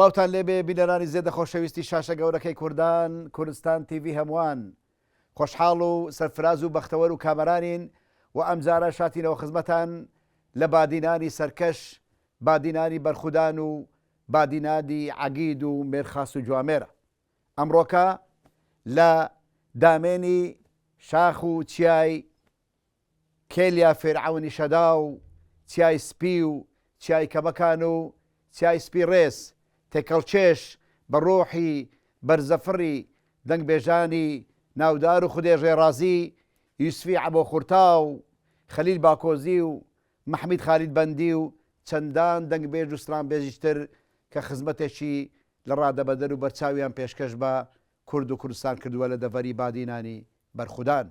سڵاوتان لێبێ بینەرانی زێدە خۆشەویستی شاشە گەورەکەی کوردان کوردستان تیڤ هەمووان خۆشحاڵ و سەرفراز و بەختەوەر و کامەرانین و ئەمجارە شاتینەوە خزمەتان لە بادینانی سەرکەش بادینانی بەرخودان و بادینانی عەگید و مێرخاس و جوامێرە. ئەمڕۆکە لە دامێنی شاخ و چیای کێلیا فێرعەونی شەدا و چیای سپی و چیای کەمەکان و چیای سپی ڕێز تێکەڵچێش بە ڕۆحی بەرزەفڕی دەنگبێژانی ناودار و خودێ ڕێڕازی یوسفی عەبۆ خورتا و خەلیل باکۆزی و مەحمید خالید بەندی و چەندان دەنگبێژ و سرانبێژیشتر کە خزمەتێکی لە ڕادەبەدەر و بەرچاویان پێشکەش بە کورد و کوردستان کردووە لە دەڤەری بادینانی بەرخودان.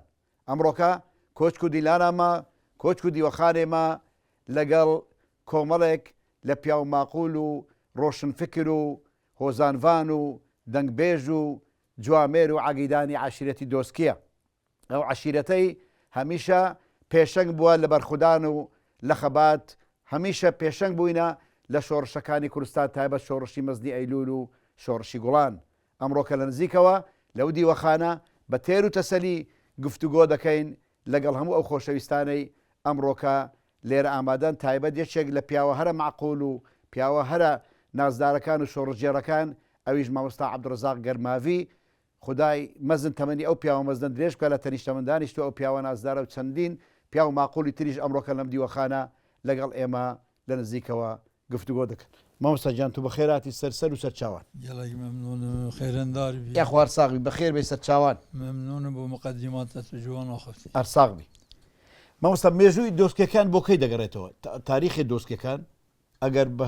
ئەمڕۆکە کۆچک و دیلانامە کۆچک و دیوەخانێمە لەگەڵ کۆمەڵێک لە پیاو ماقول و ڕۆشنفکر و هۆزانڤان و دەنگبێژ و جوامێر و عەگیدانی عەشیرەتی دۆسکیە. ئەو عەشیرەتەی هەمیشە پێشەنگ بووە لە بەرخودان و لە خەبات، هەمیشە پێشەنگ بووینە لە شۆڕشەکانی کوردستان تایبەت شۆڕشی مەزنی ئەیلول و شۆڕشی گوڵان. ئەمڕۆکە لە نزیکەوە لەو دیوەخانە بە تێر و تەسەلی گفتوگۆ دەکەین لەگەڵ هەموو ئەو خۆشەویستانەی ئەمڕۆکە لێرە ئامادەن، تایبەت یەکێک لە پیاوە هەرە معقول و پیاوە هەرە نازدارەکان و شۆڕژێڕەکان، ئەویش مامۆستا عەبدوڕەزاق گەرماوی. خدای مەزن تەمەنی ئەو پیاوە مەزن درێژ بکە لە تەنیشتەمەندانیش تو ئەو پیاوە نازدارە و چەندین پیا و ماقولی تریش ئەمڕۆکە لەم دیوەخانە لەگەڵ ئێمە لە نزیکەوە گفتوگۆ دەکەن. مامۆستا گیان تو بەخێراتی سەر و سەرچاوان. يلا ممنون خيرندار بي یا خوار ساغ بی بەخێر بێ سەرچاوان. ممنون بمقدماتك جوان اخوتي ئەرساغ بی. مامۆستا مێژووی دۆستکەکان بۆ کەی دەگەڕێتەوە؟ تاریخی دۆستکەکان ئەگەر بە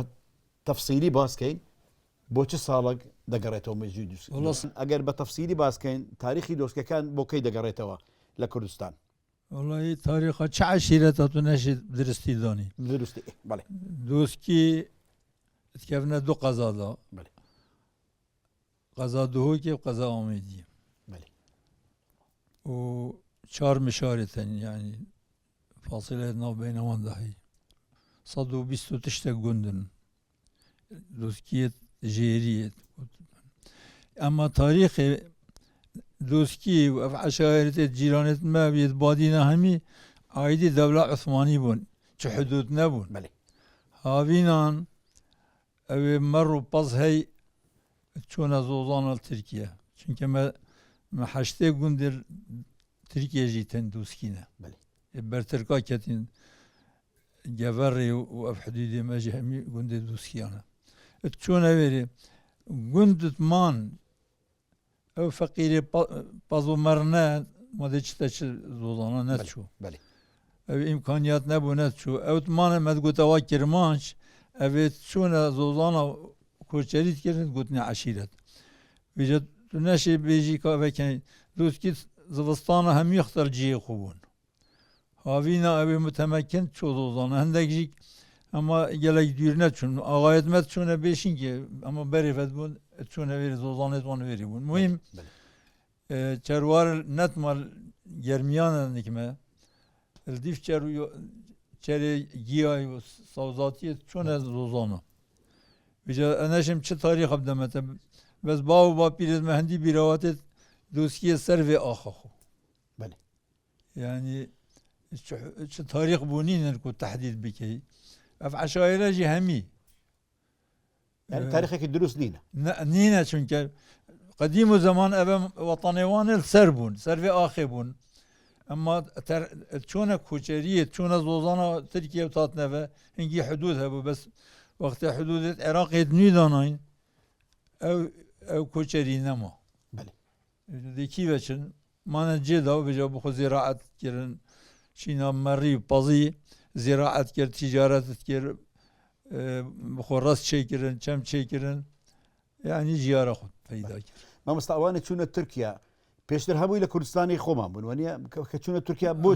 تەفسیلی باسکەین بۆ چه ساڵێک دەگەڕێتەوە مێژووی دۆستکەکان؟ ئەگەر بە تەفسیلی باسکەین تاریخی دۆستکەکان بۆ کەی دەگەڕێتەوە لە کوردستان؟ والله تاريخ چه عشيرته نشد درستي داني درستی بله. دوسكي تكفنا دو قضاء دا بله قضاء دهوكي وقضاء آمدي بله و چهار مشارتن يعني فاصلة نو بينهم دهي صدو بيستو تشتك جندن دوسكيت جيريت. اما تاريخ دوسكي وعشائرة جيرانة ما بيت بادينا همي عايدي دولة عثماني بون چه حدود نبون. بله هاوینان اوی مرو باز هی چون از اوزان ترکیه چونکه ما هشته گوندر ترکیه جیتن دوسکینه. بله برترکا کتین جوری و اف حدودی ما جهمی گوندر دوسکیانه. چون اوی گوندت مان او فقیری بازو مرنه ماده چتا چه زوزانه نتشو. بله او امکانیات نبونه چو اوت مانه مدگوتاوا کرمانش اوت چون زوزانا کوچریت کردن گوتنی عشیرت ویجا تو نشی بیجی که وکن دوسکی زوستان هم یختر جی خوبون هاوینا اوی متمکن چو زوزانا هندک جیک اما گلک دیرنه چون آقایت مد چونه بیشین که اما بری فد بون چونه ویری زوزانت وان ویری بون مهم چروار نتمال گرمیان نکمه الديف چري جياي وصوزاتي شون زوزانه بيجا انا شم چه تاريخ ابدمته بس باو با بيرز مهندي بيروات دوسكي سيرفي اخو. بله يعني چه تاريخ بونين انكو تحديد بكي اف عشائر جهمي يعني تاريخك الدروس نينا نينا چونك قديم زمان ابا وطنيوان السربون سيرفي اخبون. اما چون کوچریه چون زوزانا ترکیه تات نوه هنگی حدود هبو بس وقت حدود عراق ادنی داناین او کوچری نما. بله دیکی وچن مانا جدا و بجا بخو زراعت کرن شینا مری بازی زراعت کرد تجارت کرد بخو راست چه کرن چم چه کرن يعني جياره خود پیدا کرد. ما مستعوانه چون ترکیه پیشتر هەمووی لە کوردستانی خۆمان بوون وانە کە چونە تورکیا بۆ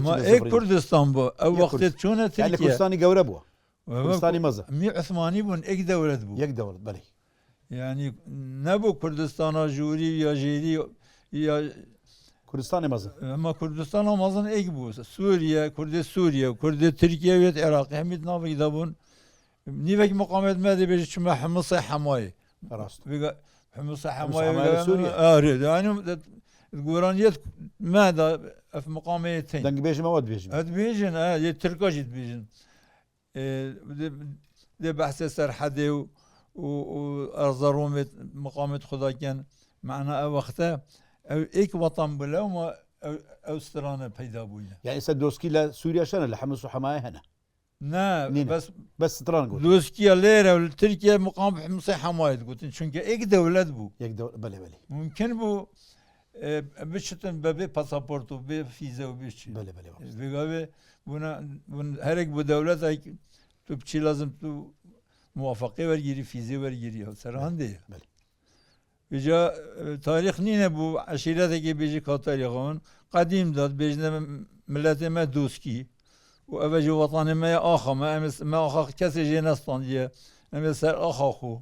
کوردستان بۆ ئەو وەختێت چونە لە کوردستانی گەورە بووە کوردستانی مەزە می عوسمانی بوون ئەک دەولەت بوو یەک دەوڵەت بەڵێ یعنی نەبوو کوردستانە ژووری یا ژێری یا کوردستانی مەزە ئەمە کوردستانە مەزن ئەک بوو سووریە کوردی سووریە کوردی تورکیا وێت عێراقی هەمیت ناوێک دەبوون نیوەک مقامێت مە دەبێژ چمە حمسە حەمایە راست بقى حمص حماية حماية سوريا. اريد يعني القرانيات ماذا في مقاميتين دنگ بيجي ما ود بيجي هاد بيجن تركاش بيجن ده بحث سرحدي وارزرومت مقامة خدا كان معنا وقتها او ايك وطن بلا وما او سترانا بيدا بويا يعني سدوسكي لسوريا شنو اللي حمص وحماية هنا نا نينا. بس تران قلت دوسكيا ليرة والتركيا مقام بحمصي حماية قلت شنك ايك دولة بو يقدر بلي ممكن بو بشتن ببي باسابورت وبي فيزا وبيش بلي بيقابي بون هرك بدولة هيك تو بشي لازم تو موافقة ورجيري فيزا ورجيري سران دي بلي بيجا تاريخ نينا بو عشيرتك بيجي كتاريخون قديم داد بيجنا ملت ما دوسكي وأبجي وطني ما آخا ما آخا كسي جينستان دي أما سر آخا خو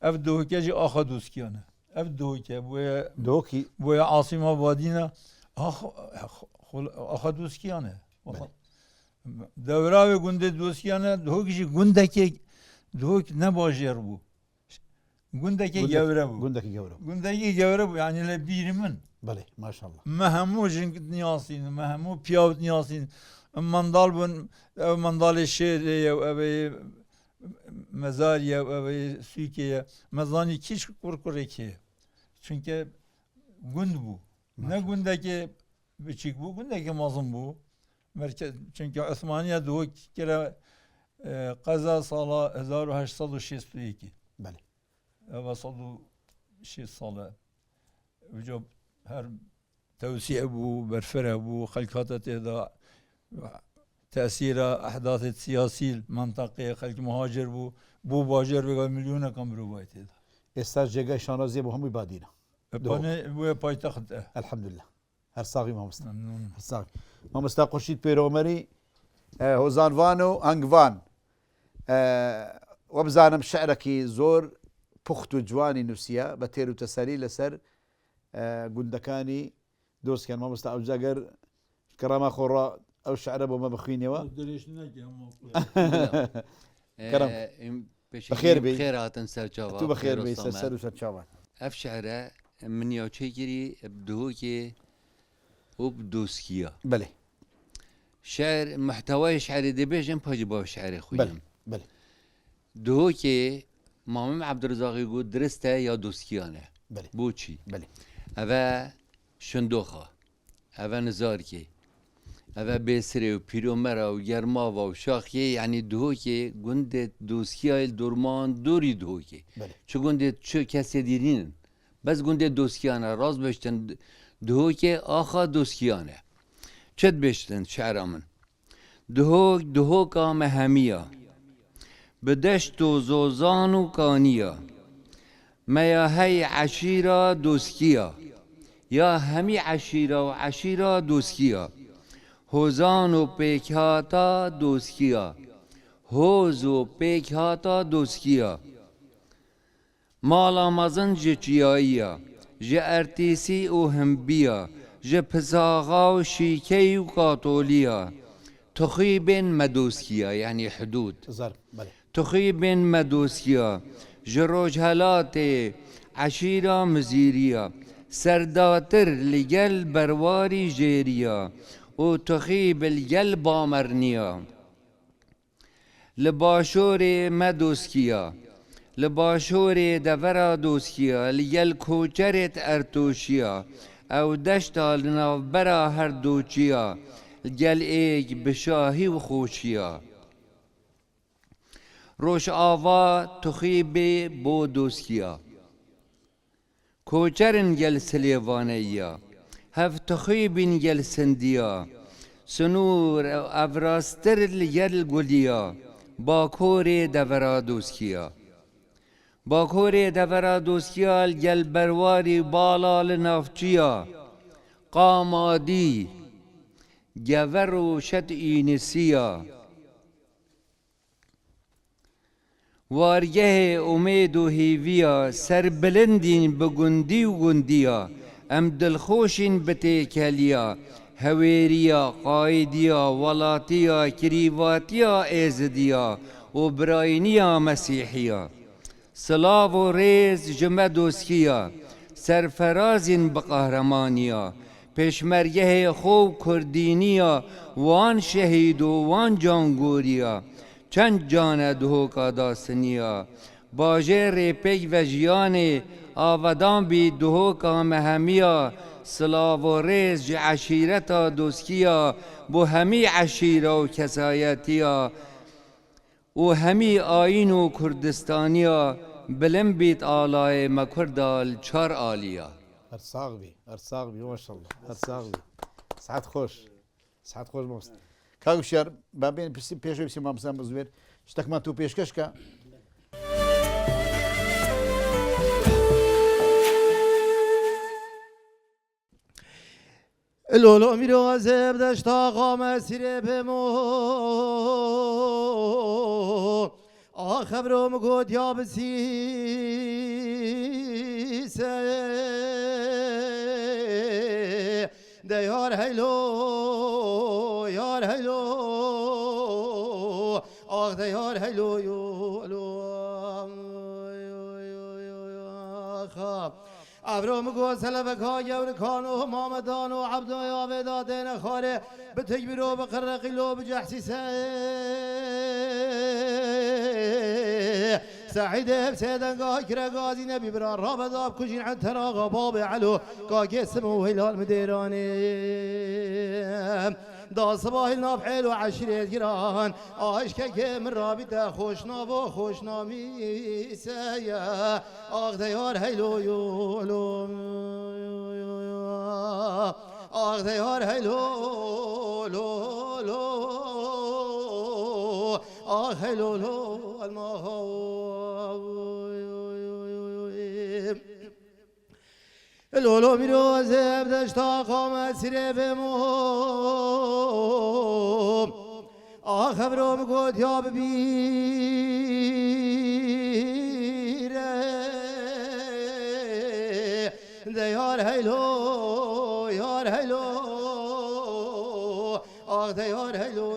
أبدو كجي آخا دوسكي أنا أبدو كي دوكي بويا عاصمة بادينا آخا دوسكي أنا دورا گنده دوسكي أنا دوكي گنده كي دوك نباجر بو گنده كي جورا بو قندك جورا گنده كي جورا بو يعني لبير من بلي ما شاء الله مهمو جنك نياسين مهمو بياوت نياسين مندال بن مندال الشيء او ابي مزاريا او ابي سويكيا مزاني كيش كوركوريكي çünkü gund bu. Ne gündeki biçik bu, gündeki mazlum bu. Merkez çünkü Osmaniye doğu kere kaza sala 1862. بله ve salı şey sala. Vücub her tevsiye bu, berfere bu, halkatete da تأثير أحداث السياسي منطقة خلق مهاجر بو باجر بقى مليون كم روايته ده. استاذ جيجا شانازي بو هم بادينا. بني بو بايتخت. الحمد لله. هر صاغي ما مستا. ممنون. هر صاغي. ما مستا قشيت بيرومري هوزان فانو هنغفان. وبزانم شعرك زور بختو جواني نوسيا بتيرو تسالي لسر قندكاني دوس كان ما مستا أوجاجر كرامة خورا او شعر ابو ما بخويني وا كرم بخير بي بخير هاتن سرچاوا تو بخير بي سر وسرچاوا اف شعره من يو تشيري بدوكي وبدوسكيا بله شعر محتوى شعري دي بيجن باجي شعري خويا بله بله دوكي مامم عبد الرزاق يقول درسته يا دوسكيانه بله بوچي بله اوا شندوخه اوا نزاركي اوا بسری و پیرومرا و گرما و شاخی یعنی دوکی گنده دوسکیای درمان دوری دوکی چه گنده چه کسی دیرین بس گنده دوسکیانه راز بشتن دوکی آخا دوسکیانه چد بشتن شعرامن دهوکا مهمیا بدشت و زوزان و کانیا میا هی عشیرا دوسکیا یا همی عشیرا و عشیرا دوسکیا حوزان و پیکهاتا دوسکیا حوز و پیکهاتا دوسکیا مالا مزن جچیاییا جه ارتیسی و همبیا جه پساغا و شیکی و کاتولیا تخیبین مدوسکیا یعنی حدود تخیبین مدوسکیا جه روجهلات عشیرا مزیریا سرداتر لگل برواری جیریا و تخیب القلب مرنیا لباشور مدوسکیا لباشور دورا دوسکیا لیل کوچرت ارتوشیا او دشتا لنوبرا هر دوچیا گل ایگ بشاهی و خوشیا روش آوا تخیب بو دوسکیا کوچرن گل سلیوانیا هف تخيبين جل سنديا سنور افراستر الجل قليا باكوري دفرادوسكيا باكوري دفرادوسكيا الجل برواري بالا لنافجيا قامادي جفرو شت إينسيا وارجه أميدو هيفيا سر بلندين بگندي وگنديا ام دلخوشین بتیکلیا هویریا قایدیا ولاتیا کریواتیا ازدیا و براینیا مسیحیا سلاو و ریز جمع دوسکیا سرفرازین به قهرمانیا پشمرگه خوب کردینیا وان شهید و وان جانگوریا چند جان دهوکا داستنیا باجه ریپک و جیان آودان بی دهوکا مهمیا سلاو و ریز جه عشیرتا دوسکیا بو همی عشیره و کسایتیا و همی آین و کردستانیا بلم بیت آلای مکردال چار آلیا ارساغبي ما شاء الله ارساغبي سعد خوش ماست کاگوشیار بابین پیشوی بسی مامسان بزویر شتک من تو پیشکش که لولو میرو زب دشتا قام سیره بمو خبرو مگود یا بسیسه ده یار هیلو آخ ده یار هیلو ابرام گو سلب کاجور کانو مامدان و عبدای آبدادین خاره به تکبیرو به قرقیلو به جحسیسه سعید بسیدن گاه کرگازی نبی بران رابداب کجین عن تراغ باب علو گاه سمو هلال مدیرانی دا صباح الناب حلو عشرة جيران عشقك من رابطة خوشنا و خوشنامی سيا آخ ديار هيلو يولو آخ ديار هيلو لو آخ هيلو لو لولو میرو زب دشتا قامت سیره بمو خبرو مگود یا ببیره ده یار هیلو آخ ده یار هیلو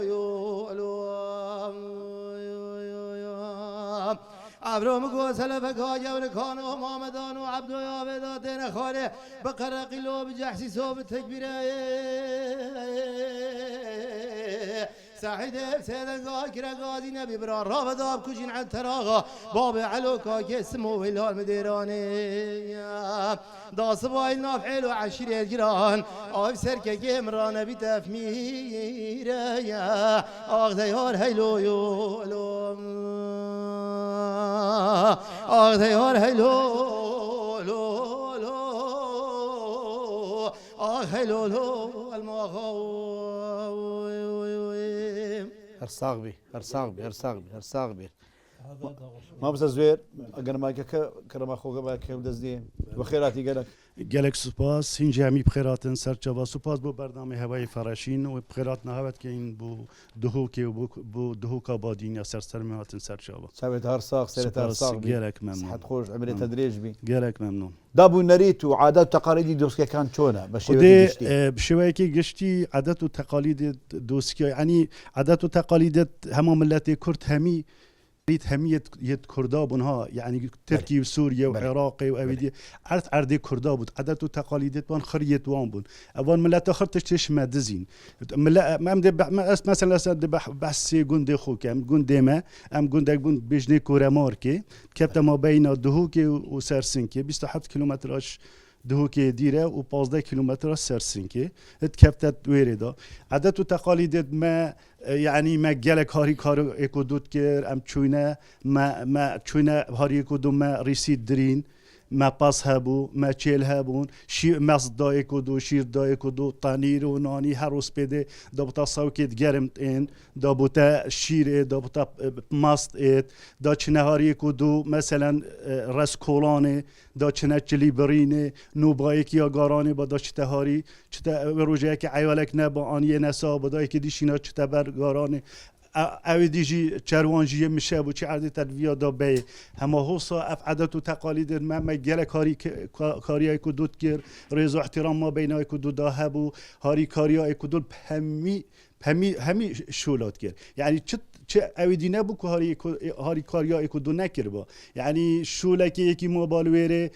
ابرام گو سلف کاجور کانو مامدان و عبد و یابدات خاره بقرقیلو بجحسی صوب تکبیره سعید سیدن گاه کرگازی نبی بران رابداب کجین عن تراغا باب علو که اسمو هلال مدیرانه دا صباح الناف حلو عشيرة جيران آف سركة كامرانة بتفميرة يا آخ ديار هيلو يولو آخ ديار هيلو لو آخ هيلو لو المخاو هرساغبي ما بس زوير اگر ما كرما خوغا با كم دزدي بخيراتي قالك گلک سپاس این جمعی بخیراتن سرچاوا سپاس بو برنامه هوای فراشین و بخیرات نهاوت که این بو دهوکی و بو دهوکا بادین یا سرسرمه هاتن سرچاوا سابت هرساغ سرت هرساغ گلک ممنون صحت خوش عملي تدريج بي گلک ممنون دابو نريت وعادات وتقاليد دوسكي كان شونه بشويه كي قشتي عادات وتقاليد دوسكي يعني عادات وتقاليد هما ملتي كرد همي همية يد كردابونها يعني تركي وسوريا وعراقي وأبدي عرض كرداب بود عادات وتقاليدات وان خريت وان بون أول ملت آخر تشتش مادزين ملا ما مثلا بس جندي خوك جندي ما جندي بون بيجني كورا ماركي كابتا ما بين دهوكي وسرسنكي 27 كيلومتراش دهوكي ديره و 15 كيلومتر سرسنكي اتكبتت ويردا عادات وتقاليد ما يعني ما جالك هاري كارو ايكودوت كير ام تشوينا ما تشوينا هاري ايكودو ما ريسيد درين ما باس هابو ما تشيل هابون شي ماس دايكودو شير دايكودو طانير وناني هروس بده دابتا ساوكيت جرمت ان دابتا شير دابتا ماست ات دا چنهاري كودو مثلا رسكولانه دا چنه چليبرينه نوبايك يا غارانه با چتهاري چتا روجه که عيالك نبا انيه نسا بدا که ديشينا چتبر غارانه اوی دیجی چروانجی میشه و چه عادت تدویا دا به همه حوصا اف عادت و تقالید ما گله کاری که دوت کر رضا احترام ما بینای که دو دا هبو هاری کاری که دو همی شولات کرد یعنی چه اویدی نبو که هاری کاریا اکو دو نکر با یعنی شولکی یکی ما بالویره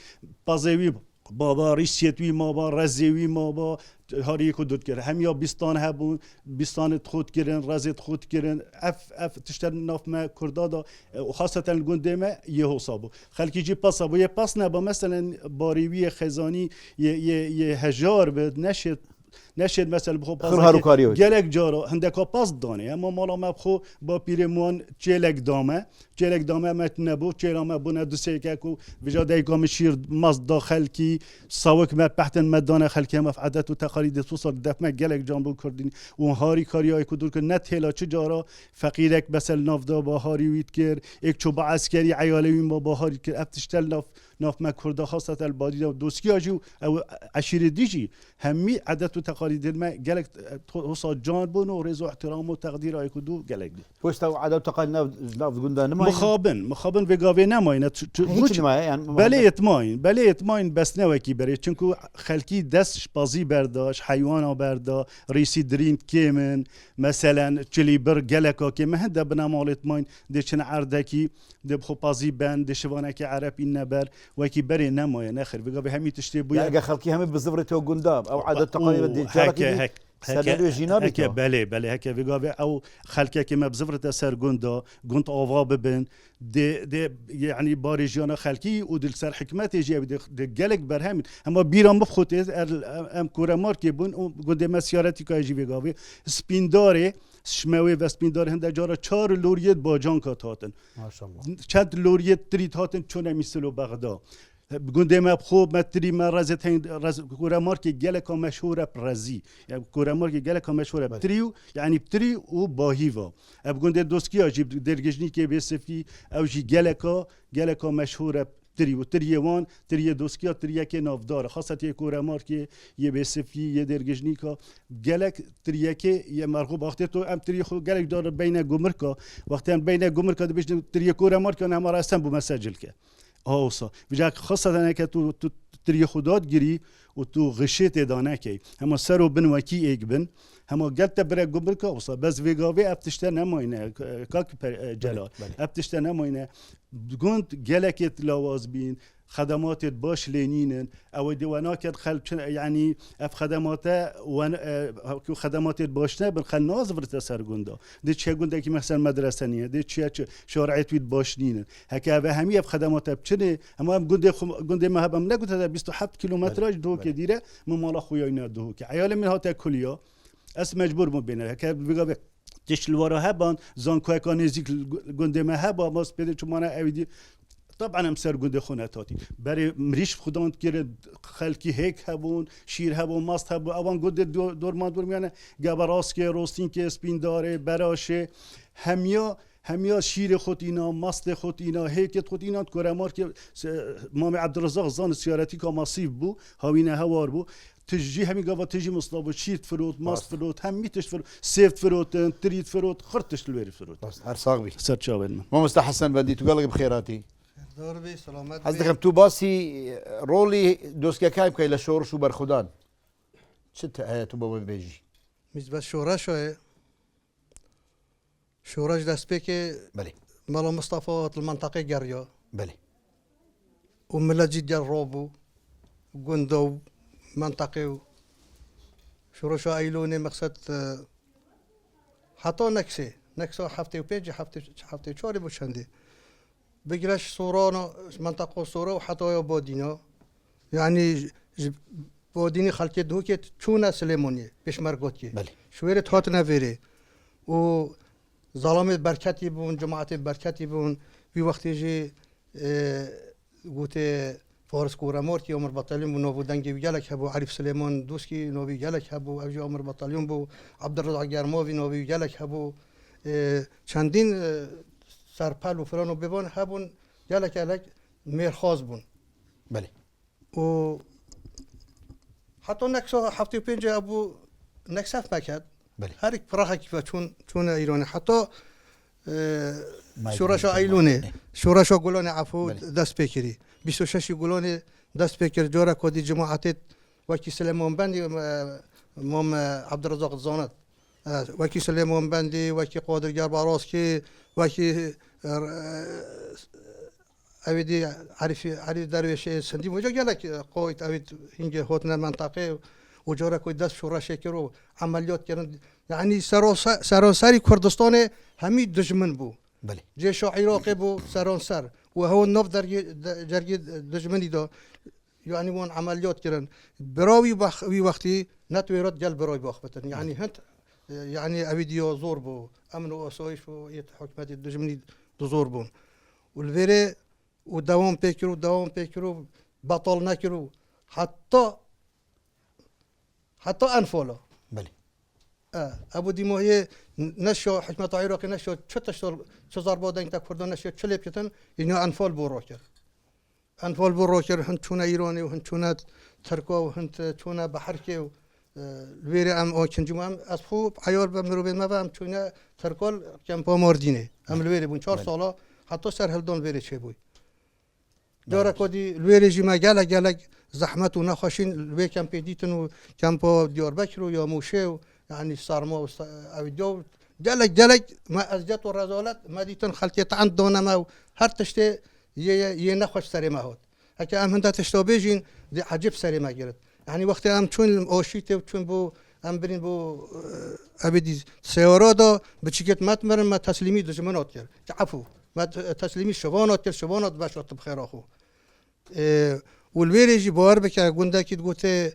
بازوی بابا ریشیتوی ما با رزیوی ما با هاری اکو دود کرد هم یا بیستان هبون بیستان خود کردن رزت خود کردن اف تشتر ناف ما کردادا خاصتا گنده ما یه حسابو خلکی جی پاس ابو یه پاس نبا مثلا باریوی خزانی یه هجار به نشد مثلا بخو پاس گلک جارا هندکا پاس دانه اما مالا ما بخو با پیرمون چلک دامه مت نبو چلا ما بنا دو سیکو وجا دایگام شیر مز داخل کی ساوک ما بحثن مدانه خلکی ما عادت و تقالید توصل دفمه گلک جانبو کردین و هاری کاریای کدور که نت هلا چه جارا فقیرک مثلا نافدا با هاری وید کر یک چوب عسکری عیالوی ما با هاری کر افتشتل ناف ما کرده خاصة البادی و دوسکی آجو او عشیر دیجی همی عادت و تقالید ما گلک توصل جان بون و رضا احترام و تقدیر آی کدو گلک دی پشت او عادت و تقالید ناف گندان مخابن وگاوی نماینه بله اتماین بس نوکی بره چونکو خلکی دستش بازی برداشت حیوانا بردا ریسی درین کیمن مثلا چلی بر گلکا که مهنده بنامال اتماین دیشن عردکی دبخو بازی بند دشوانه که عرب این نبر وکی بره نماینه نخیر وگاوی همی تشتی بویا اگه خلکی همه بزفرته و گندام او عادت تقالید دی جارکی هکه بله هکه وگاوی او خلکی که مبزفرته سر گند آوا ببن ده يعني بارجيانا خلقي ودل سر حكمتي جاب ده جالك برهمين اما بيرام بخوت ام كورا ماركي بون قد مسيارتي كاجي بيغاوي سپینداره شموي و سپیندار هنده جارا 4 لوریت باجان کات هاتن ماشاءالله چند لوریت تریت هاتن چون مثل بغداد گنده ما خوب متری ما رز کورا مارکی گلکا مشهوره برزی يعني کورا مارکی گلکا مشهوره تریو يعني تری و باهیوا اب گنده دوسکی اجیب درگجنی که بسفی او جی گلکا مشهوره تری و تریوان تری دوسکی تری که نافدار خاصه کورا مارکی یه بسفی یه درگجنی که گلک تری که یه مرغوب وقتی تو ام تری خو گلک دار بین گمرکا وقتی بین گمرکا دبیش تری کورا مارکی انا ما راستن بو مسجل که آوسا وجاك خاصة أنك تو تري خدات جري وتو غشيت دانا كي هما سرو بن وكي إيك بن هما قلت برا قبرك أوصا بس فيجافي أبتشتنا موينة كاك جلال أبتشتنا موينة قلت جلكت لواز بين خدمات باش لينين او ديواناك خل يعني اف خدماته خدمات باش نه بن خل ناز ورت سرگوندا دي چه گوندا کی مثلا مدرسه نیه دي چه شرعیت وید باش نین هکا و همی اف خدمات بچنه اما گوندا ما هم نگوت 27 کیلومتراج دو که دیره مال خویا اینا دو که عیال من هات کلیا اس مجبور مبینه هکا بگا تشلوارا هبان زانکو اکانزیک گوندا ما هبا ماس بده چون اویدی طبعا هم سر گنده خونتاتی برای مریش خداوند کرد خلکی هیک هبون شیر هبون ماست هبون اوان گنده دور میانه گبراس که روستین که اسپین داره براشه همیا شیر خود اینا ماست خود اینا هیکت خود اینا کرمار که مام عبدالرزاق زان سیارتی که ماسیف بو هاوینه هوار بو تجي همي قبل تجي مصلاب شيت فروت ماست فروت هم ميتش فروت سيفت فروت تريد فروت خرطش الوير فروت بس ارساغبي سر شاون ما مستحسن بدي تقلق بخيراتي دوربي سلامت حضرتك تو باسي رولي دوسكا كايب كاي لشورش وبرخدان شت هاتو بابا بيجي مش بس شورش دست بك بلي مال مصطفى المنطقة قرية بلي وملاجي ديال روبو قندو منطقي شورش ايلوني مقصد حتى نكسو حفتي وبيجي حفتي شوري بوشندي بقراش صورانا منطقة صورة وحتى بودينا يعني بوديني خلقت دوكي تشونا سليمونية بيش مرقوتي بلي شويرة هاتنا فيري و ظلامة بركاتي بون جماعة بركاتي بون في وقت يجي قلت فارس كورا مورتي عمر بطاليون بو نوبو دنگي ويالك هبو عارف سليمان دوسكي نوبي ويالك هبو اوجي عمر بطاليون بو عبد الرزاق جرموي نوبي ويالك هبو چندين سرپل و فلان و ببان هبون گلک میرخواز بون بله و حتی نکسا هفته پنج ابو نکسف مکد بله هر یک پراخه که چون ایرانی حتی شورشا ایلونه شورشا گلان عفو دست بکری 26 گلان دست بکر جورا کدی جماعت وکی سلمان بندی مام عبدالرزاق زانت وکی سلیمان بندی وکی قادرگر باروسکی وکی اویدی عرف درویش سندی وجا گلک قویت اوید هنگ هوتن منطقه و جورا کوی دست شورش کرو عملیات کردن یعنی سراسری کردستان همی دشمن بو بله جيش عراقي بو سرانسر وهو النف جرگي دجمني دا يعني وان عمليات كرن براوي وي وقتي نتوي رد جل براوي باخبتن يعني هنت يعني افيديو زور بو امن واسايش و حكمت الدجمني زور بون والفيري ودوام بيكرو بطل نكرو حتى انفولا بله ابو ديمو هي نشو حكمة عراقي نشو چزار بودن تا کردن نشو چلی پیتن اینو انفال بو روکر هن چونه ایرانی و هن چونه ترکا و هن چونه بحرکه و الویری ام او کنجم ام از خوب عیار بمرو بین ما ام چونه ترکال کمپا ماردینه ام الویری بون 4 سالا حتی سر هلدون الویری چه بوی داره کدی الویری جیما گلگ زحمت و نخوشین الوی کمپی دیتن و کمپا دیاربکر و یا موشه و يعني صارمو او جو جلك ما ازجت الرزالات ما ديتن خلقيت عند دونما هر تشتي ينخش سري ما هوت هكا ام هندا تشتو بيجين دي عجب سري ما جرت يعني وقت ام چون اوشيت چون بو ام برين بو ابدي سيورادا بچيكت متمر ما تسليمي دجمنات كر عفو ما تسليمي شبانات كر شبانات باشات بخير اخو والويريجي بوار بك گوندا كيت گوته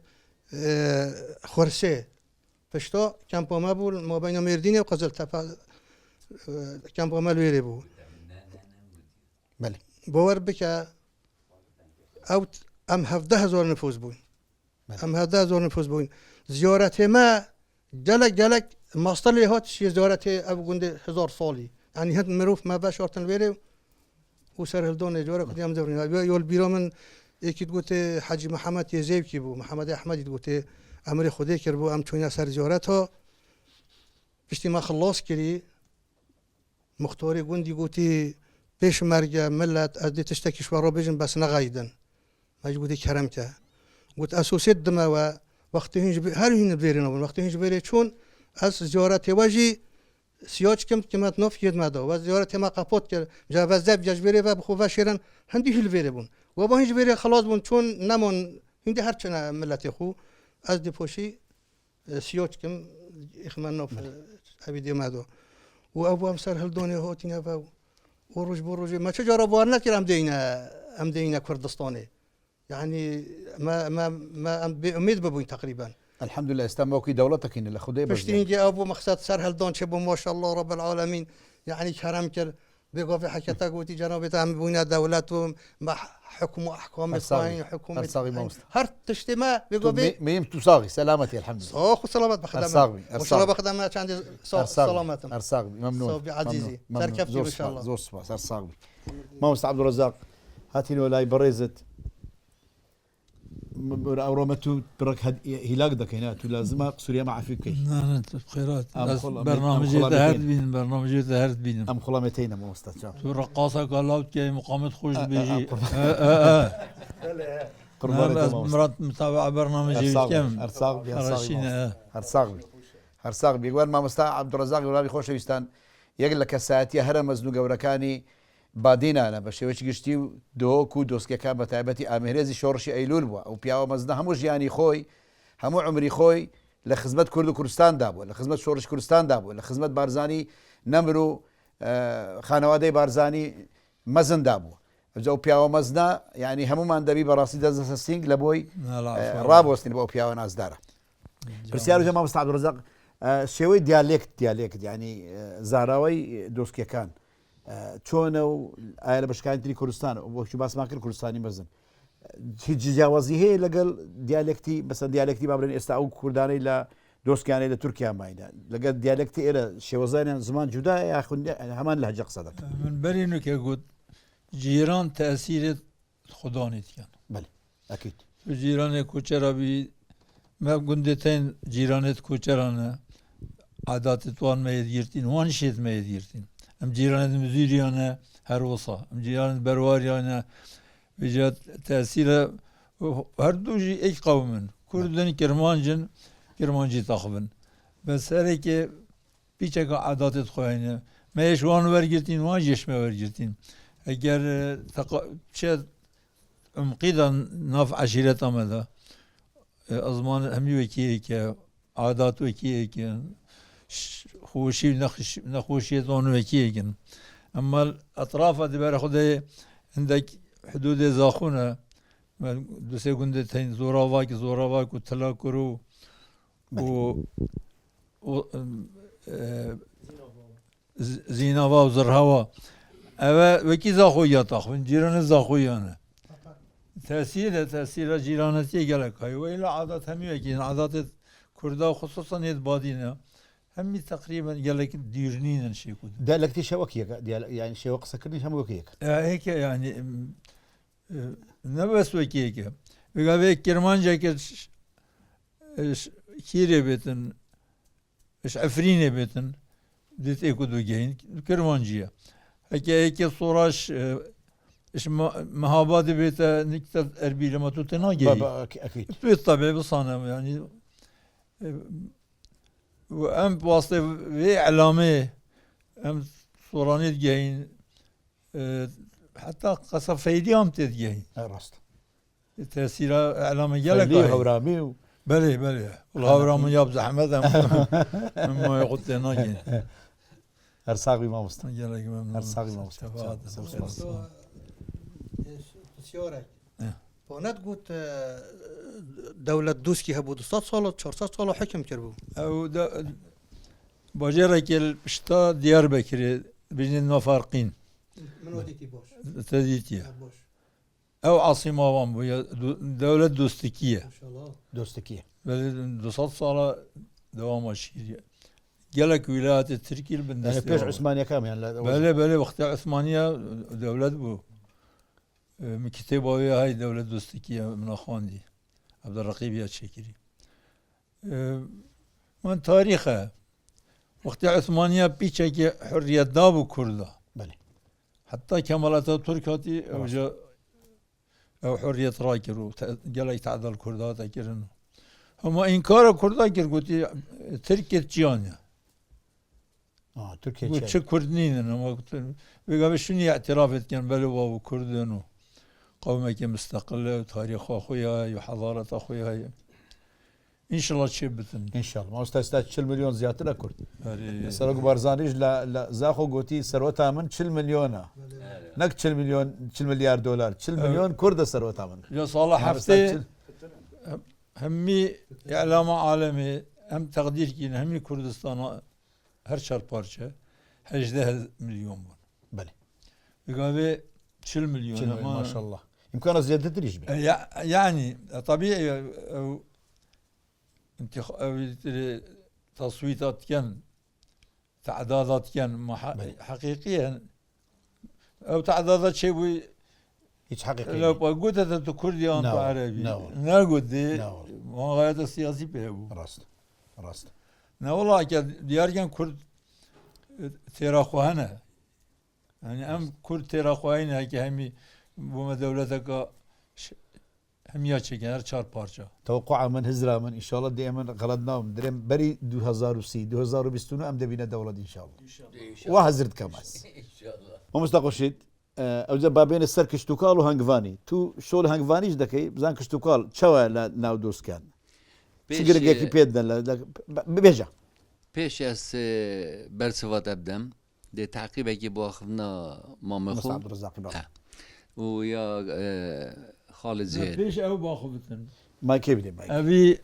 خرسه پشتا کمپا بول ما بین مردینه و قزل تپه کمپا الویری بو بله باور بکه اوت ام 17,000 نفوس بوین ام 17,000 نفوس بوین زیارت ما جلک ماستر لیهات شی زیارت ابو گنده 1000 سالی یعنی هد مروف ما باشارتن الویری و سر هلدون جوره کدیم زورین یول بیرامن یکی گوته حاجی محمد یزیب کی بو محمد احمدی گوته امر خودی کرد بو ام چون سر زیارت ها پشتی ما خلاص کردی مختاری گوندی گوتی پیش مرگ ملت از دی تشت کشور بیجن بس نغایدن ماج گوتی کرم که گوت اسوسیت دما و وقتی هنج هر هین بیرن وقتی هنج بیره چون از زیارت واجی سیاج کم کمات نوف ید مادا و زیارت ما قپوت کرد جا وزب جاج بیره و بخو شیرن هندی هل بیره بون و با هنج بیره خلاص بون چون نمون هندی هر چنه ملت خو از دی پوشی سیاج کم اخمان نوف ابی مادو و ابو هم سر هلدونی هاتینا و روز ما چجا را بار نکردم ام دینا کردستانی يعني ما بأميد ببوين تقريبا الحمد لله استموكي دولتك إن الخدي بشتين جي أبو مقصد سر هلدون شبو ما شاء الله رب العالمين يعني كرم كر بيقوا في حكيتك وتي جناب تعمل بونا دولتهم مع حكم وأحكام إسرائيل حكومة هر تشتما بيقوا بي ميم تصاغي سلامتي الحمد لله أخو سلامت بخدمة أرصاغي وشلا بخدمة عندي سلامتهم أرصاغي ممنون صوبي عزيزي تركب إن شاء الله زور سباس أرصاغي ما مست عبد الرزاق هاتين ولا بريزت أورومتو برك هلاك دكينات ولازم سوريا مع فيك نعم خيرات برنامج ذهرت بين برنامج ذهرت بين أم خلامتين ما مستشار تو رقاصة قالوا كي مقامات خوش بيجي مرات متابعة برنامج كم هرساغ بيقول ما مستا عبد الرزاق ولا بيخوش ويستان يقول لك الساعات هرم مزنوق وركاني بادينا أنا بشويش قشتي دوكو دوسكي كان بتعبتي أمهرزي شورشي أيلول بوا أو بياو مزنا هموش يعني خوي همو عمري خوي لخدمة كردو كردستان دابو لخدمة شورش كردستان دابو لخدمة بارزاني نمرو خانوادي بارزاني مزن دابو جو بياو مزنا يعني همو ما ندبي براسي دزا سينج لبوي رابوستين بو بياو ناس دارا برسيارو جماعة مستعد عبد الرزاق شوي ديالكت يعني زاراوي دوسكي كان چۆنە و ئایا لە بەشکانتری کوردستان وەکو باسمان کرد کوردستانی مەزن هیچ جیاوازی هەیە لەگەڵ دیالکتی بەسەر دیالکتی بابرێن ئێستا ئەو کوردانەی لە دۆستکیانەی لە تورکیا ماینە لەگەڵ دیالکتی ئێرە شێوەزانیان زمان جودا یاخود هەمان لەهجە قسە دەکەن من بەرینو کە گوت جیران تەسیرت خودانیتیان بەێ ئەکیت جیرانێک کوچەرەبی مە گوندێتین جیرانێت کوچەرانە عاداتت وان مەیەدگرتین وان شێت مەیەدگرتین ام جيران مزيريانا هروصا ام جيران برواريانا بجات تأثير هردوجي اي قوم كردن كرمانجي تاخبن بس هره که پیچه که عاداتت خواهینه میش وان ورگرتین وان جشمه ورگرتین اگر چه مقیدا ناف عشیرت آمده ازمان همی وکیه که عادات وکیه که خوشی نخوشی دون وکیه کن اما اطراف دبر خود عندك حدود زاخونه دو سه گنده تین زوراواک و تلاکرو و زیناوا و زرهوا اوه وکی زاخویا تاخون جیران زاخویانه تأثیر جیرانتی گلک های و ایلا عادات همی وکی عادات کردا خصوصا ید بادینه همی تقریبا گلک دیرنین شی کود دالكتي شوكيك يعني شوك سكرني هم وكيك هيك يعني نبس وكيك بقى بيك كرمانجا كيري بيتن اش عفريني بيتن ديت ايكو دو جين كرمانجيا هيك صوراش اش مهابات بيتا نكتة اربي لما توتنا جاي اكيد بالطبع بصانا يعني وام بواسطه في علامه ام صورانيت جاين حتى قصف فيديام تدجاين راست تأثير علامه جلك ليه هورامي بلي والغورام ياب زحمه ما يقول لنا جاين ارساغي ما مست جلك ارساغي ما مست سيارك فانت قلت دولة دوسكي هبو 200 سال 400 سال حكم كربو او باجرك الشتا ديار بكر بين فارقين من وديتي باش تديتيا باش او عاصمه وان بو دولة دوستكيه ما شاء الله دوستكيه بل 200 سال دوام الشيرية جالك ولايات التركية يعني بالنسبة بيش عثمانية كام يعني بله وقت عثمانية دولة بو مكتبة هاي دولة دوستكية من أخواندي عبد الرقيب يا شكري من تاريخه وقت عثمانية بيشك حرية دابو كردا بله حتى كمالات تركاتي أو حرية راكرو جالك تعدل كردا تكرن هم إنكار كردا كرقوتي تركيا جيانيا تركيا قلت شو كردنين أنا بقى شنو اعترافت كان بلوا وكردن قومك مستقلة وتاريخ أخويا وحضارة أخويا إن شاء الله تشبتن ان شاء الله ما استاذ 40 مليون زيادة لكرد سرق بارزانيج لا زاخو قوتي ثروتها من 40 مليون نك 40 مليون 40 مليار دولار 40 مليون كرد ثروتها من يا صالح حفتي همي إعلام عالمي هم تقدير كين همي كردستان هر شهر بارشة 18 مليون بون بله بقى 40 مليون ما شاء الله يمكن زيادة تدريج يعني طبيعي أو تصويتات كان تعدادات كان حقيقيا أو تعدادات شيء هيك حقيقي لو قلت هذا كردي أنت عربي لا قلت دي ما غاية السياسي بيهبو راست لا والله ديار كان كرد تراخوهنا يعني أم كرد تراخوهنا كي همي بوما دولتك هميا چكن هر 4 پارچه توقع من هزرا من ان شاء الله دائما غلطنا دريم بري 2030 2020 ام دبينا دولة ان شاء الله وهزرت كماس ان شاء الله ما مستقشيد او بابين السر كشتوكال وهانغفاني تو شول هانغفانيش دكي بزان كشتوكال تشوا ناو دوس كان سيجرجيكي بيدن بيجا پیش از برسوات ابدم ده تعقیب اگه با اخونا مامخو عبد الرزاق و یا خالد زهير ليش أو باخذتن ما كبير بايك أبي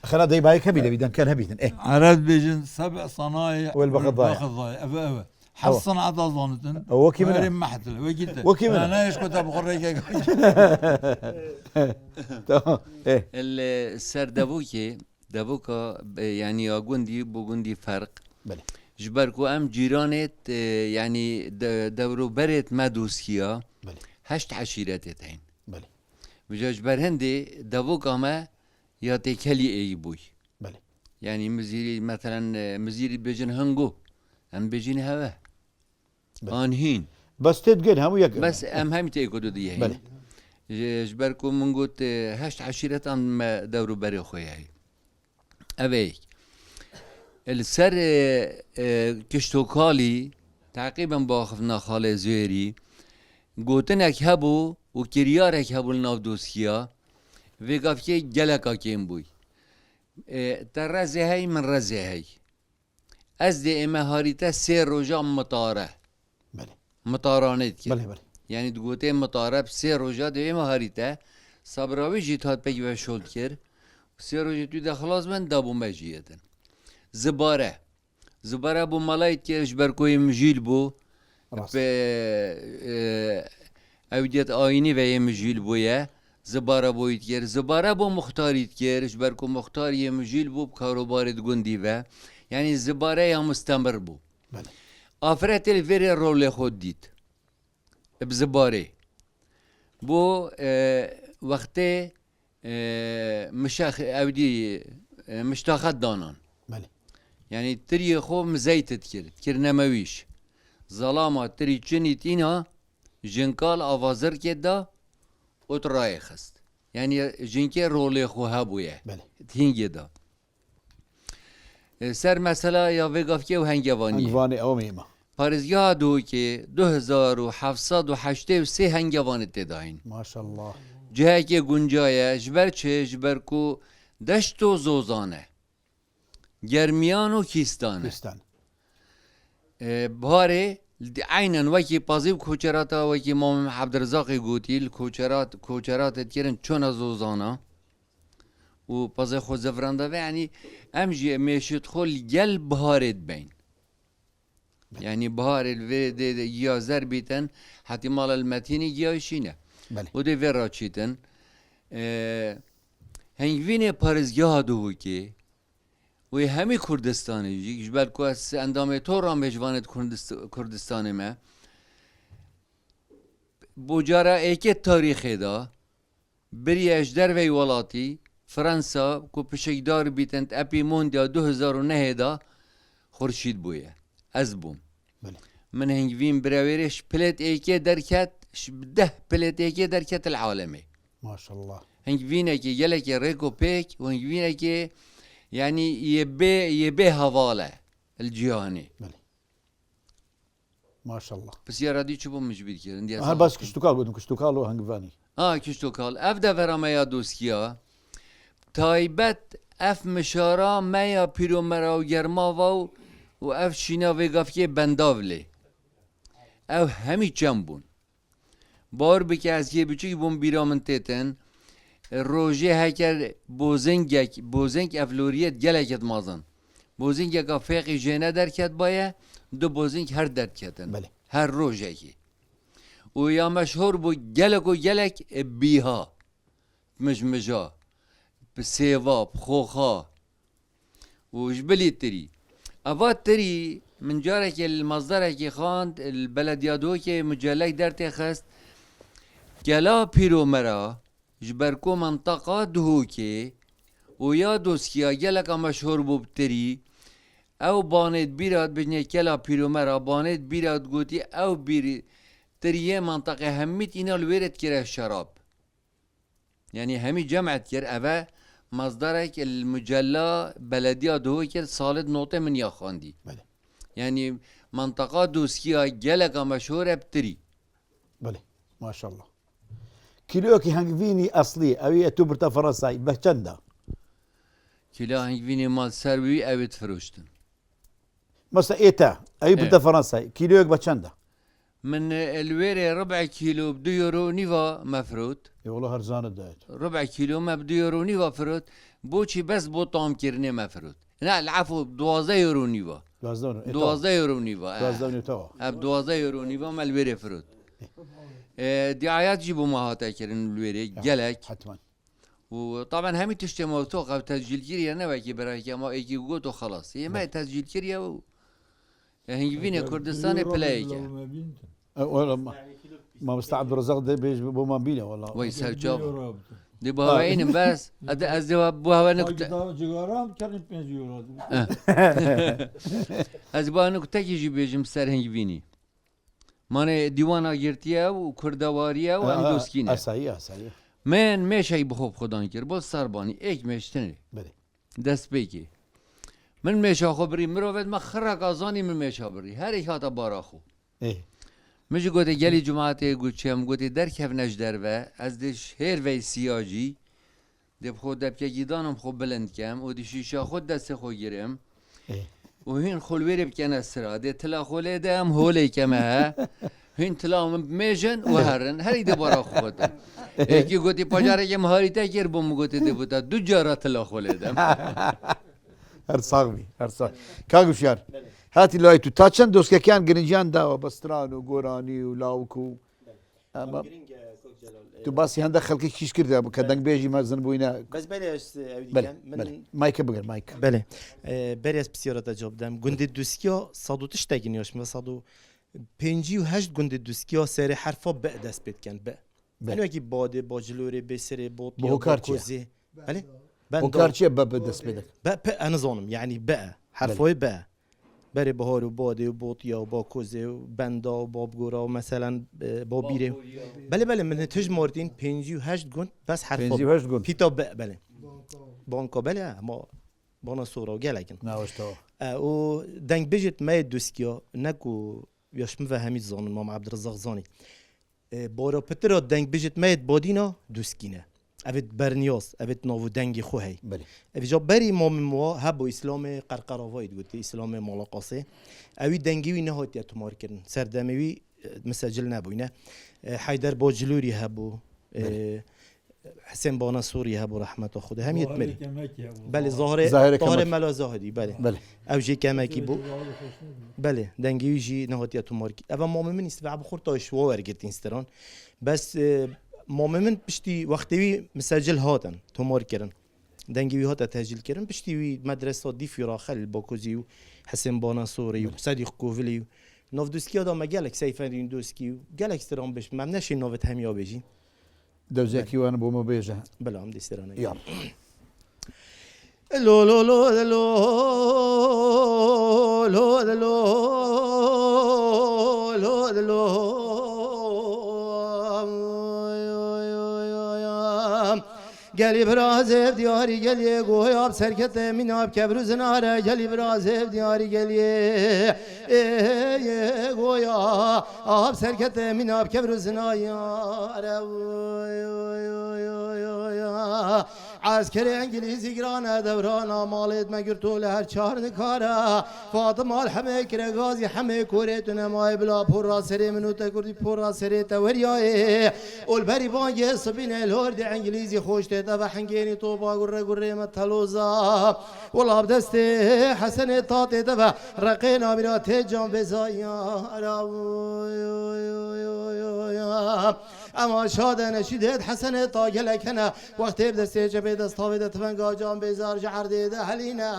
خلا دي بايك هبيده بدن كان هبيدن عرض بيجن 7 صنايع والبغضايا أبا حصن عطا ظنتن وكي من مريم محتل وكي من أنا إيش كنت بخريك السر دبوكا يعني اگوندی بگوندی فرق بله جبركو ام جيرانت يعني دورو بريت مدوسكيا بله 8 عشيرتين بله بجا جبر هندي دبوكا ما يا تكلي اي بوي بله يعني مزيري مثلا مزيري بيجن هنگو ام بيجن هوا انهين بس تتقن هم يك بس ام هم تيكودو دي هي بله جبركو من قلت 8 عشيرتان ما دورو بري خويا اویک السر کشتوکالی تقریبا با خفنا خاله زویری گوتنک هبو و کریارک هبو ناو دوسکیا و گفتی گلکا کم بوی در رزه هی من رزه هی از دی اما هاریتا سه روژا مطاره بله مطارانه کرد بله بله یعنی دوگوته مطاره سه روژا دی اما هاریتا صبراوی جیت هات پکی و شولد کرد سه روژا توی ده خلاص من دابو مجیدن زباره بو مالایت کرش برکوی مجیل بو راست به اودیت آینی و یه مجیل بویه زباره بویت کرد زباره بو مختاریت کردش برکو مختار یه مجیل بو کاروبارت گندی و یعنی زباره یا مستمر بو بله آفرت الوری رول خود دید بزباره بو وقتی مشاخ اودی مشتاخت دانان بله یعنی تری خو مزیتت کرد نمویش ظلامه تری چنیت اینا جنکال آوازر کرد دا اترای خست یعنی جنکه رول خو هبویه بله هنگی دا سر مثلا یا وگافکه و هنگوانی هنگوانی او میما پارزگاه دو که 2783 هنگوانی تداین ماشاءالله جه که گنجایه جبر چه جبر کو دشت و زوزانه گرمیان و کیستانه پاکستان بهاره عینا وکی پازیب کوچراتا وکی مام عبدالرزاقی گوتیل کوچرات تکرن چون از زوزانا و پازی خود زفرانده و یعنی امجی میشد خول گل بهارت بین یعنی بهار الوید یا زر بیتن حتی مال المتینی گیایشینه بله و ده ورا چیتن هنگوین پارزگاه دو که و همی کردستانی جبل کو از اندام تو را مجوانت کردستان ما بوجارا ایک تاریخی دا بری اجدر وی ولاتی فرانسا کو پشکدار بیتند اپی موندیا 2009 دا خورشید بویه از بوم بله من هنگوین براویرش پلت ایکی درکت 10 پلت ایکی درکت العالمی ماشاءالله هنگوینه که یله که ریکو پیک و هنگوینه که يعني يبي هواله الجهاني بله ما شاء الله بس يا رادي شو مجبر كده عندي هل بس كشتوكال بدهم كشتوكال وهنغفاني كشتوكال افدا فرا ما يا دوسكيا تايبت اف مشارا ما يا بيرو مرا و گرما و اف شينا ويغافكي بنداولي او همي جنبون بار بكي از يه بچي بون بيرامن تيتن روژه هکر بوزنگ افلوریت گلکت مازن بوزنگ اگه فقی جنه درکت باید دو بوزنگ هر درد کتن بله هر روژه کی و یا مشهور بو گلک بیها مجمجا بسیواب خوخا و جبلی تری اوات تری من جارك المصدر كي خاند البلديادو كي مجلك درتي خست گلا پیرو مرا جبرکو منطقه دهوکی و یا دوسکیا گلک مشهور بوبتری او باند بیراد بجنه کلا پیرومرا باند بیراد گوتی او بیری تریه منطقه همیت اینا الویرد کره شراب یعنی همی جمعت کر اوه مصدرك المجلة بلدية دهوکی سالد نوته من یا خاندی بله يعني منطقه دوسكيا جلك مشهورة بتري بله ما شاء الله كيلوكي هنغفيني اصلي اوي توبرتا فرنساي بچندا كلا هنجويني مال سروي اويت فروشتن مثلا ايتا اي برتا فرنساي كيلوك بچندا من الويري ربع كيلو بدو يورو نيفا مفروت اي والله هرزان دايت ربع كيلو ما بدو يورو نيفا فروت بوشي بس بو طعم كيرني مفروت لا العفو 12 يورو نيفا 12 يورو نيفا 12 توا اب 12 يورو نيفا ما الويري فروت دعايات جيبوا ما هاتا كيرن الويري جلك حتما وطبعا همي تشتي موثوق او تسجيل كيريا نبكي براكي ما ايكي قوتو خلاص هي ما تسجيل كيريا و هنجيبيني كردستاني بلايكا ما مستعد عبد الرزاق ده بيج بوما بينا والله ويسهل جاب دي بوهوين بس از دي بوهوين جگارم کردیم 5 یورو از بوهوين تاكي جي بيجم سر هنجيبيني مانه ديوانا گرتيا و كردواريا و اندوسكينه اسايا من مش هي بخوب خدان كر بول سرباني ايك مشتني بله دست بگی من میشا خو بری مروت ما خرق آزانی من میشا بری هر ایک هاتا بارا خو اه مجی گوته گلی جماعتی گوچیم گوته در کف نجدر و از دش هر وی سیاجی دب خود دب که گیدانم خو بلند کم و دی شیشا خود دست خو گیرم اه و هین خلویری بکن اسرا دی تلا خوله دم هولی کمه هین تلا میجن و هرن هر ایده بارا خودم یکی گوتی پاجاره که مهاری تکیر بوم گوتی دی بودا دو جارا تلا خوله دم هەر ساغمی هەر ساغ کاگوشیار هاتی لای تو تا چەند دۆستکەکیان گرنجیان داوە بەستران و گۆرانی و لاوک و ئەمە تو باسی هەندە خەڵکی کیش کردا کە دەنگبێژی مەزن بووینە بس بله بەێ مایکە بگەر مایک بله بریاس بسیارات جواب دم گنده دوسکیا صادو تشتگی نیاش و صادو 58 گنده دوسکیا سر حرفا ب دست بید کن ب اینو اگه باده با جلوره بسره بود یا با کوزه بله هۆکار چییە بە دەست پێ دەکەن ب انا ظانم يعني ب حرفای ب بره بهار و باده و بوتیا و با کوزه و بندا و بابگورا و مثلا با بیره بله من تج ماردین 58 گند بس حرفا 58 گوند پیتا ب بله بانکا بله ما بانا سورا گلکن ناوەشتەوە و دنگ بجت ما دوسکیا نکو یاش مفهمی زانم مام عبدالرزاق زانی بارا پتر دنگ بجت ما بادینا دوسکینه اوید برنیاس اوید ناو دنگ خوهی بله اویجا بری مام موا هبو اسلام قرقراوید گوتی اسلام مالاقاسه اوی دنگی نهایت تمار کردن سردموی مسجل نبوینه حیدر باجلوری هبو حسین بانا سوری هبو رحمت خود هم یتمری بله ظاهر ملا زاهدی بله اوجی کمکی بو بله دنگی جی نهایت تمار کی اما مام من است و بخور تاش ورگت اینستران بس مام من بشتی وقتی مسجل هاتن تمار کردن دنگی هات تسجیل کردن بشتی مدرسه دی فراخل باکوزی و حسین بانا سوری و صدیق کوولی نو دوسکی آدم گلک سیفندین دوسکی گلک استرام بش مم نشی نوت همیا بجی دەوزێکی وانە بۆمە بێژە بلا هم دیسترانه یا لو لو لو لو لو لو لو لو گلی برازه دیاری گلی گویاب سرکت میناب کبروز ناره گلی برازه دیاری گلی گویا آب سرکت میناب کبروز ناره عسکر انگلیزی گرانه دوران مالت مگر طول هر چهار نکاره فاطمه همه کره گازی همه کوره نمای بلا پورا سری منو تکردی پورا سری توریای اول بری بانگ سبین الهرد انگلیزی خوشته و حنگینی تو با گره متلوزا والله بدست حسن طاطه و رقینا میرات جان بزایا اما شاد نشیدت حسن تا گلکنه وقتی بدسته جبه دستاوی دتفنگا جان بیزار جعرده ده حلینه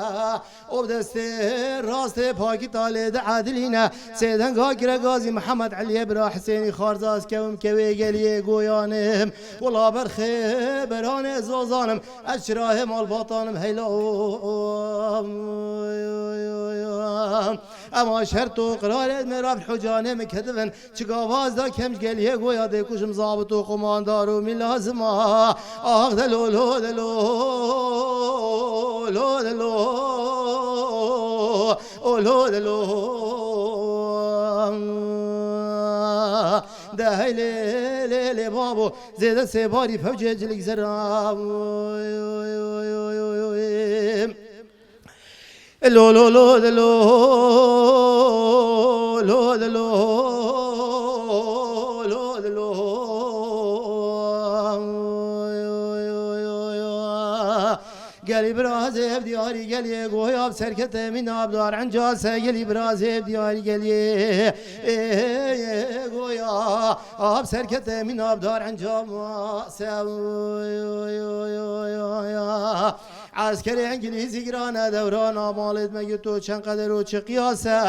و بدسته راست پاکی تاله ده عادلینه سیدنگا گره گازی محمد علی برا حسینی خارزاز کوم کوی گلیه گویانم والله برخه بران زوزانم اشراه مال باطانم اما شرط و قرار مراب حجانم کدفن چگاواز دا کمج گلیه گویا ده کشم ضابط و قماندار و می لازم آخ دلو لو دلو لو دلو لو دلو ده لیلی بابو زیده سباری فوجه جلیک زرام لو لو لو دلو لو دلو گلی برازه دیاری گلی گویاب سرکت من آبدار عنجاسه گلی برازه دیاری گلی گویا آب سرکت من آبدار عنجاسه عسکر انگلیزی گرانه دوران مالت مگه تو چند قدر و چه قیاسه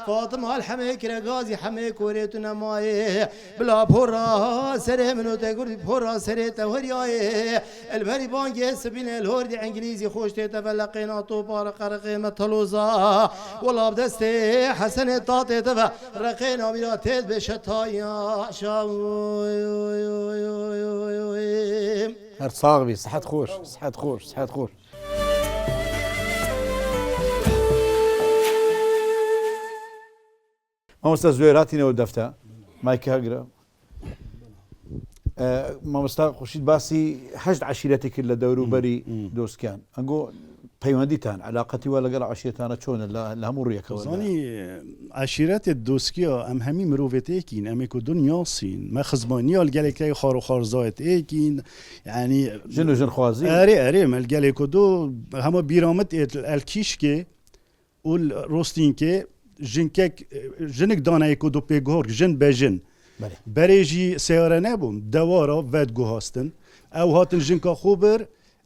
فاطمه همه کره گازی همه کوره تو نمایه بلا پورا سره منو تگردی پورا سره توریای البری بانگه سبین الهردی انگلیزی خوش تفلقینا تو بار قرقیمت تلوزا والله بدست حسن طاطه تفا رقینا میراتید بشتایا هەر ساغبی سحەت خۆش سحەت خۆش سحەت خۆش مامۆستا زوێراتینەوە دەفتە مایکە هەگرە مامۆستا خورشید باسی هەشت عشیرەتی کرد لە دەوروبەری دۆستکیان ئەنگۆ پەیوەندیتان علااقەتی وە لەگەڵ عشیرەتانە چۆنە لە هەموو ڕێکەوە زانی عشیرەت دۆستکیە ئەم هەمی مرۆڤێتێکین ئەمێک و دنیاسین مە خزمانیە گەلێکی خاڕ و خارزایەتێکین یعنی ژن و ژن خوازی ئەرێ مەلگەلێک و دۆ هەمە بیرامەت ئەلکیشکێ و ڕۆستینکێ ژنێک دانایەک و دو پێگۆر ژن بەژن بەرێژی سیارە نەبووم دەوارە ڤەت گوهاستن ئەو هاتن ژنکا خوبر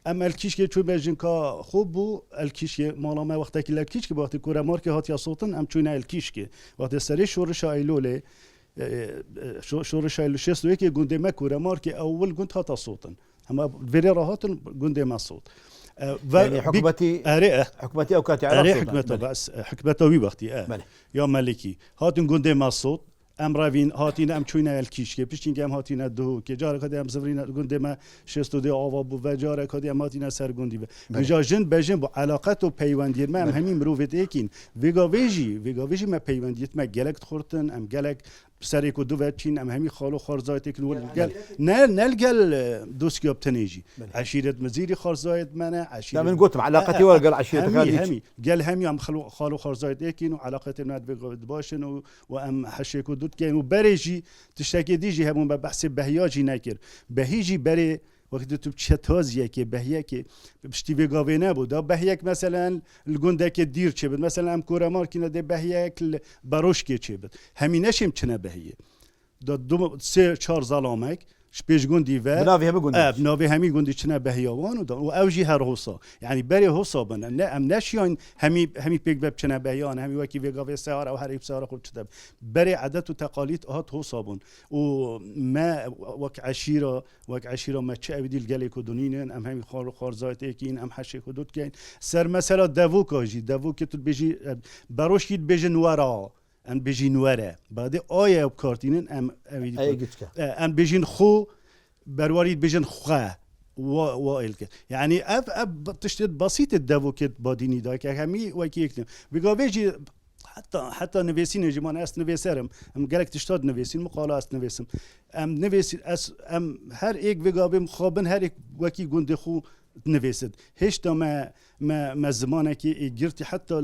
ئەم ئەلکیشکێ چوو بە ژنکا خوب بوو ئەلکیشکێ ماڵامە وەختێکی لەلکیشکە وەختی کورەمارکە هاتیا سوتن ئەم چوونە ئەلکیشکێ وەختی سەری شۆڕشە ئەیلۆلێ شۆڕشە ئەیلوشێستوەیەکی گوندێمە کورەمارکی ئەوڵ گوند هاتە سوتن ئەمە vêrê rahatin gundê me sot حکومەتی ئەو کاتی حکومەتە وی وەختی یا مەلکی هاتن گوندێ me sot ئەم ڕاوین هاتیینە ئەم چوینە ئەلکیشکێ پشتین ئەم هاتیینە دووکێ جارێک ئەم زڤینە گوندێمە شێستودێ ئاوا بوو بە جارێک ئەم هاتیینە سەرگوندی بە بژا ژن بەژن بۆ علااقەت و پەیوەندیرمە ئەم هەمی مرۆڤێتێکین وێگاوێژی مە پەیوەندیتمە گەلک خورتن ئەم گەلک سەرێک و دوڤەتچین ئەم هەمی خاڵ و خارزایەتێکن وەرگەل نەلگەل دۆسکی بتنێژی عشیرەت مزیری خارزایەت منە من گوتم علااقەتی وەرگەل عشیرەتەکانی گەل هەمی ئەم خاڵ و خارزایەتێکین و علااقەتی نات باشن و ئەم حەشێک و دوتکەین و بەرێژی تشتێکی دیژی هەبوون بە بەحسی بەهیاجی نەکرد بەهیجی بەرێ وەختی تو بچە تازیەکێ بەهیەکێ پشتی بێگاوێ نەبوو دا بەهیەک مەسەلەن گوندێکی دیر چێ بێت مەسەلەن ئەم کۆرەمارکینە دێ بەهیەک بەڕۆشکێ چێ بێت هەمی نەشیم چنە بەهیە سێ چهار زەڵامێک پێشگوندی ناوێ هەمی گوندی چنە بەهیاوان و ئەوژی هەر هۆسا یعنی بەرێ هۆسا بنە نە ئەم نەشیان هەمی پێک بە بچنە بەهیان هەمی وەکی وێگاوێ سەوار ئەو هەری ساوارە خۆ چدە بەرێ عەدەت و تەقالیت هات هۆسا بوون و مە وەک عەشیرە مە چ ئەویدی گەلێک و دونینن ئەم هەمی خاڵ و خارزایەتێکین ئەم حەشێک و دوتکەین سەر مەسەلا دەڤوکاژی دەڤوکێ تو بێژی بەڕۆشکیت بێژن وەرا ئەم بێژین وەرە بادێ ئایا کارتینن ئەم بێژین خۆ بەرواریت بێژن خوێ وائلکە یعنی ئەف تشتێت بەسیتت دەڤوکێت بادینی داکە هەمی وەکی یەکتن بگاوێژی حتا نوێسینە ژمان ئەس نوێسەرم ئەم گەلێک تشتات نوێسین مقاڵە ئەس نوێسم ئەم نوێسین ئەم هەر ئێک بگاوێم خۆبن هەرێک وەکی گوندی خو نوێست هێشتا مە زمانێکی گرتی حتا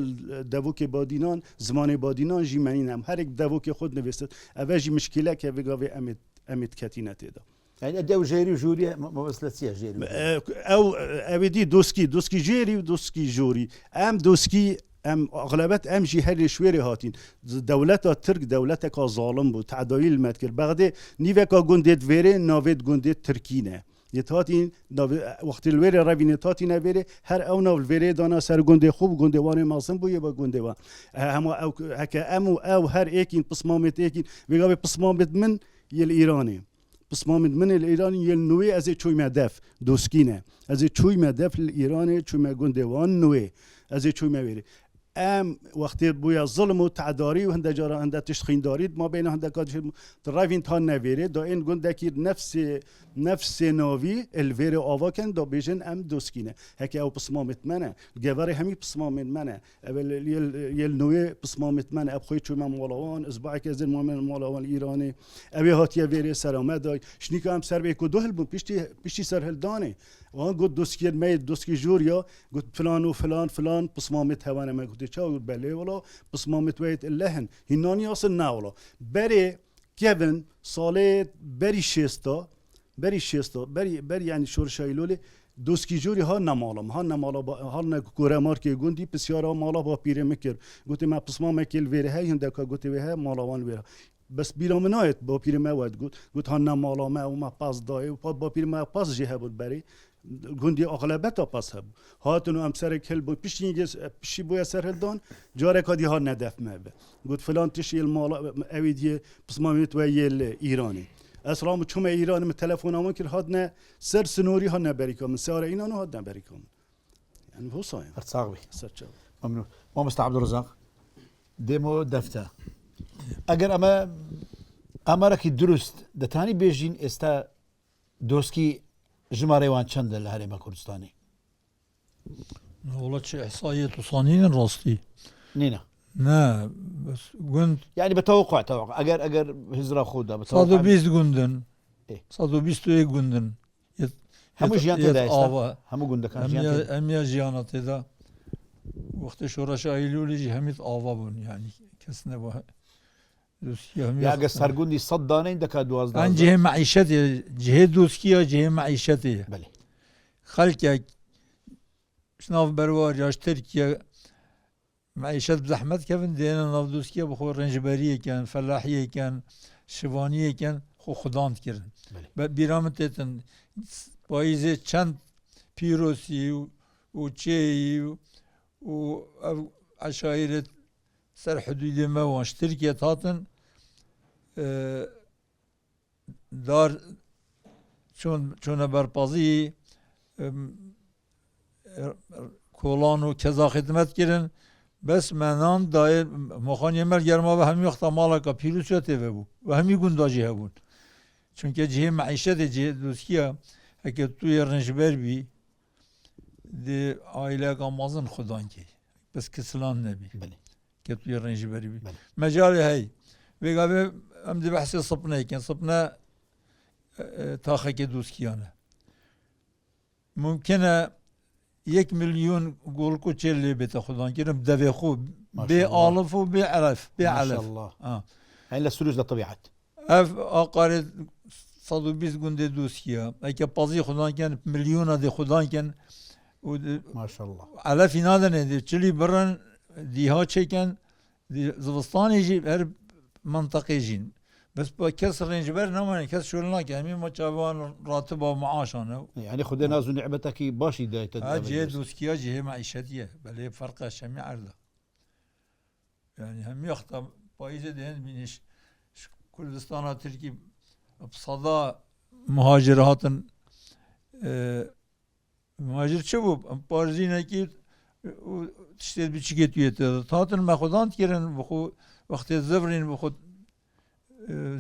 دەڤوکێ بادینان زمانی بادینان ژیمەنینم هەرێک دەڤوکێ خۆت نوێست ئەڤژی مشکلەکە بگاوێ ئەمێت کەتینە تێدا ئەو ژێری و ژووریە مەبەست لە چیە ژێری ئەو ئەوێدی دۆسکی ژێری و دۆسکی ژۆری ئەم دۆسکی ئەم ئەغلبەت ئەمژی هەرێ شوێری هاتین دەولەتە ترک دەولەتێکا زاڵم بوو تعدایی لمەت کرد بەغدێ نیڤێکا گوندێت وێرێ ناوێت گوندێت ترکینە یتاتین وەختی الوێرە ڕەوینێ تاتی نەوێرێ هەر ئەو ناو الوێرێ دانا سەر گوندێ خوب گوندێوانێ ماسم بووە بە گوندێوان هەموو هەکە ئەم و ئەو هەر ئێکین پسمامێتێکین وێگاوێ پسمامێت من یل ئیرانێ پسمامێت من ئیرانی یل نوێ ئەزێ چوویمە دەف دۆسکینە ئەزێ چوویمە دەف ئیرانێ چوویمە گوندێوان نوێ ئەزێ چوویمە وێرێ ئەم وەختێت بووە زڵم و تعداری و هەندە جارە هەندە تشتخینداریت ما بینە هەندە کات ڕاوین تا نەوێرێ دا ئین گوندێکی نفسێ ناوی الوێرە ئاواکەن دا بێژن ئەم دۆسکینە هەکە ئەو پسمامت منە گەڤەری هەمی پسمامت منە یل نوێ پسمامت منە ئەب خۆی چوومە ماڵەوان ئزباعکە زن ماڵەوان ئیرانی ئەوێ هاتیە وێرێ سەرامە دای شنیکە ئەم سەربێک و دو هەل بوون پشتی سەر هەلدانێ وان گوت دۆسکیت مە دۆسکی ژووریا گوت فلان و فلان پسمامت هەوانە مە گوتی چاو بەلێ وڵا پسمامت وێت لەهن هینانی ئاسن ناوڵا بەرێ کێڤن ساڵێت بەری شێستا بەری ینی شۆرشایلۆلێ دۆسکی ژووری ها نەماڵم هەڵ کۆرەمارکێ گوندی پرسیارە ماڵا با پیرێ مکرد گوتی مە پسمامێکی وێرە هەی هەندێکا گوتی وێ هەیە ماڵاوان وێرە بەس بیرا منایەت با پیرمەوەت گوت هەن نەماڵامە و مە پاس دایە و با پیرمە پاس ژێ هەبوو بەری گوندی ئەغلبەتە پاس هەبوو هاتن و ئەم سەرێک هەل بوو پشتی بووە سەر هەلدان جارێکا دی ها نەدەفمە بە گوت فلان تشی ماڵ ئەوی دیە پسمامێت وە یل ئیرانی ئەسرام چوومە ئیرانی من تەلەفۆنامە کرد هاتنە سەر سنووری هە نەبەریکە من سارە ئینان و هات نەبەریکە من یعنی هۆسایم هەرچاوی سەرچاو مەمنون مامۆستا عەبدوڕەزاق دێمۆ دەفتە ئەگەر ئەمە ئامارەکی دروست دەتانی بێژین ئێستا دۆسکی ژمارەیوان چەندە لە هەرێمە کوردستانی وڵەت چه ئەحسایەت و سانینن ڕاستی نینە نه بس گوند يعني بتوقع اگر هزرا خودا بتوقع 120 گوندن إيه. 121 گوندن همو جيان تدا آوا همو گوندكان جيان تدا همیا جیانا تدا وقت شورش ایلولی جی همیت آوا بون یعنی کس نبا دوسکی همی يا قص هرگوندي صدانين دكا 12 عن جهه معیشتی جهه دوسکی جهه معیشتی بله خلق شناف بروار ياش تركيا معيشة بزحمت كيفن دينا ناف دوسكيا بخو رنجبرية كان فلاحية كان شوانية كان خو خدان كرن بيرامت تيتن بايزي چند بيروسي و چي و عشائر سر حدود ما وانش تركيا تاتن دار چون برپازی کولان و کذا خدمت کردن بس منان دای مخانی مر گرما و همی وقت مالا کا پیروسیت بو و همی گنداجی هبون چون که جه معیشت جه دوسکیا اگه توی رنجبر بی دی عائله کا مازن خدان کی بس کسلان نبی بله که توی رنجبر بی بله. مجال هی بگه هم دی بحث صبنه کن صبنه تاخه که دوسکیانه ممکنه 1 میلیون گل کو چلی بتا خدان کرم دوی خوب بی آلف و بی علف بی ما علف شاء الله يعني للسلوز للطبيعه اف آقار 120 گنده دوسکیا اگه پازی خدان کن میلیون دی خدان کن و ما شاء الله علفی نادنه دی چلی برن دیها چکن دی زوستانی جی هر منطقه جین بس با کس رنجبر نمانه کس شولنا که همین ما چوان راتب و معاشانه يعني خذ نازو نعمتك باشي دايت جهه دوسکیا جهه معیشتیه بله فرق شمی عرضه yani hem yokta payıcı deyin biniş Kürdistan'a Türkiye bsada muhacirhatın muhacir çı bu parzine ki işte bir çıket üyeti tatın mekhudan kirin bu vakti zevrin bu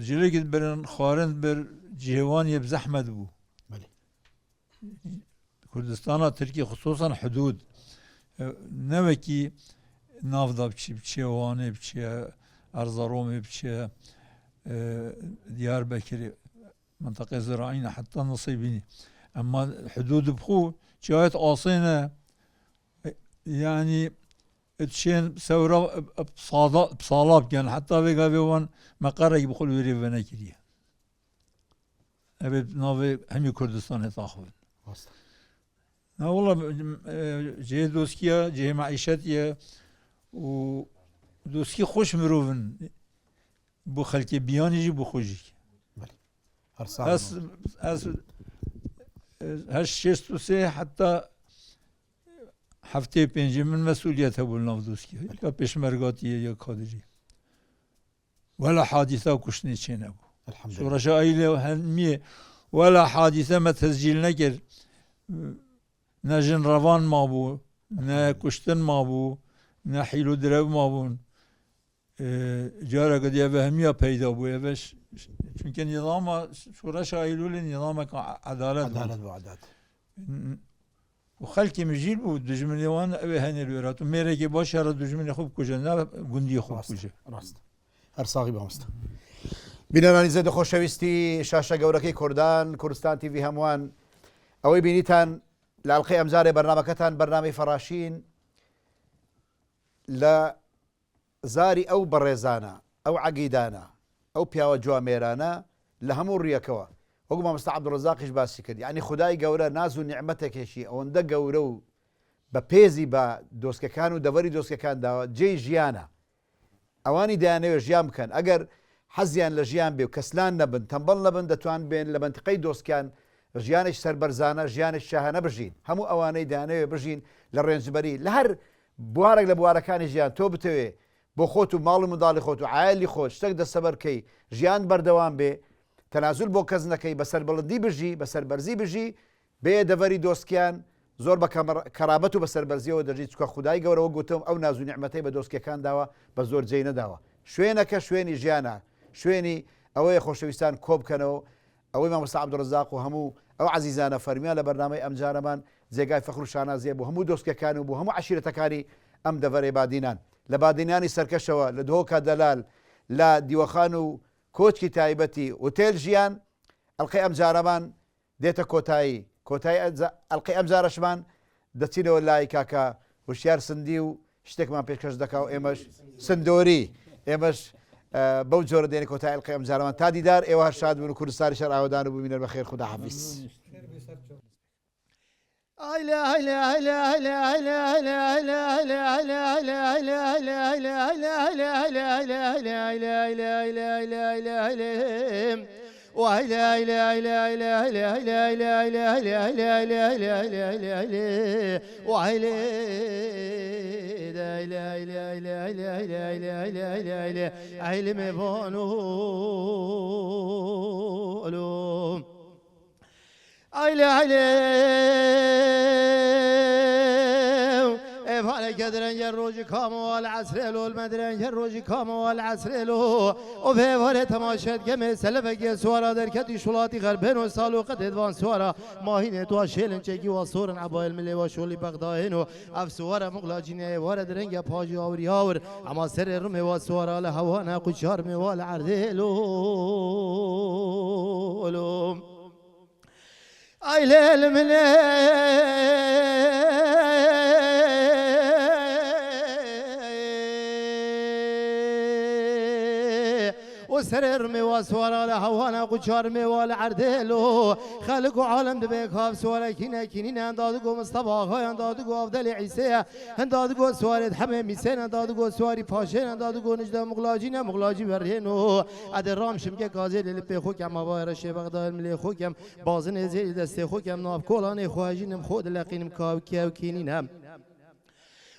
jile git berin xarin bir civan yeb zahmet bu Kürdistan'a Türkiye hususan hudud ne ki نافذا بشي واني بشي ارزرومي بشي ديار بكري منطقه زراعيه حتى نصيبيني اما حدود بخو جايت قاصينه يعني تشين ثوره بصالاب كان حتى بقى وان مقرق بخل وري فنكريه ابي نوفي همي كردستان تاخذ والله جهه دوسكيه جهه معيشتيه و دوسکی خوش مروون بو خلک بیانی جی بو خوشی از هش شست و سه حتی هفته پنجم من مسئولیت هبول ناف دوسکی یا پشمرگاتیه یا کادری ولا حادثه کشنی چه نبو شورش آیله و هنمیه ولا حادثه ما تسجیل نکر نه جن روان ما بو نه کشتن ما بو نه حیلو درو ما بون جاره قد همیا پیدا بوده بش چون که نظام شورش ایلول نظام عدالت و عدالت و خلکی مجیل بود دجمنی وان اوه هنی لورات و میره که باشه را دجمنی خوب کجا نه گندی خوب کجا راست هر ساقی بامست بینرانی زد خوشویستی شاشه گورکی کردان کردستان تیوی هموان اوی بینیتان لالقی امزار برنامجتان برنامه فراشین لا زاري أو بريزانا أو عقيدانا أو بياوة جواميرانا لهمو ريكوا وقما مستع عبد الرزاق إيش باسي كدي يعني خداي قورا نازو نعمتك يشي أو اندا قورو ببيزي با دوسكا كانو دوري دوسكا كان دا جي جيانا أواني ديانيو جيام كان أقر حزيان لجيان بي وكسلان نبن تنبل نبن دتوان بين لمنطقي دوسكان جيانش سر برزانا جيانش شاهنا برجين همو أواني ديانيو برجين للرينزبري لهر بوارك لبواركان جيان تو بتوي بو خوتو مال مدالي خوتو عائلي خوت شتك دا سبر كي جيان بردوان بي تنازل بو كزنكي بسر بلدي بجي بسر برزي بجي بي دفري دوسكيان زور بكرامتو بسر برزي ودرجي تسكو خداي قورا وقوتهم او نازو نعمتي بدوسكي كان داوا بزور زينا داوا شوينك شويني جيانا شويني اوي خوشويستان كوب كانو اوي ما مستع عبد الرزاق وهمو او عزيزانا فرميان لبرنامج امجارمان زيقاي فخر شانازي بو همو دوسكي كانوا بو همو عشيرة كاني ام دفري بادينان لە بادینانی سەرکەشەوە لە دهۆکە دەلال لە دیوەخان و کۆچکی تایبەتی وتێل ژیان ئەڵلقەی ئەم جارەمان دێتە کۆتایی ئەڵلقەی ئەم جارەشمان دەچینەوە لای کاکە وشیار سندی و شتێکمان پێشکەش دەکا و ئێمەش سندۆری ئێمەش بەو جۆرە دێنێ کۆتای ئەڵلقەی ئەم جارەمان تا دیدار ئێوە هەر شاد بن و کوردستانی شەر ئاوەدان و ببینەر بەخێر خدا حافیز. فالك درنج الروج كامو العسر له المدرنج الروج كامو العسر له وفي فال تماشات جمع سلفك سوارا دركتي شلاتي غربين وسالو قد ادوان سوارا ماهين تو شيلن چگي وصورن عبايل ملي وشولي بغداهنو اف سوارا مغلاجين وارا درنج باجي اوري اور اما سر رمي وسوارا لهوانا قشار مي وال عردلو ايلل من وسرر مي سوارا لهوانا قشار مي وال عردلو خلق عالم دبيك هاف سوارا كينا كينين اندادقو مصطفى هاي اندادقو افضل عيسى اندادقو سوارد حمي ميسين اندادقو سواري باشين اندادقو نجدا مغلاجين مغلاجي برينو ادر رام شمكه غازي للبي خوكم مباير شي بغداد ملي خوكم بازن زي دست خوكم ناف كولاني خواجينم خود لقينم كاو كاو كينينم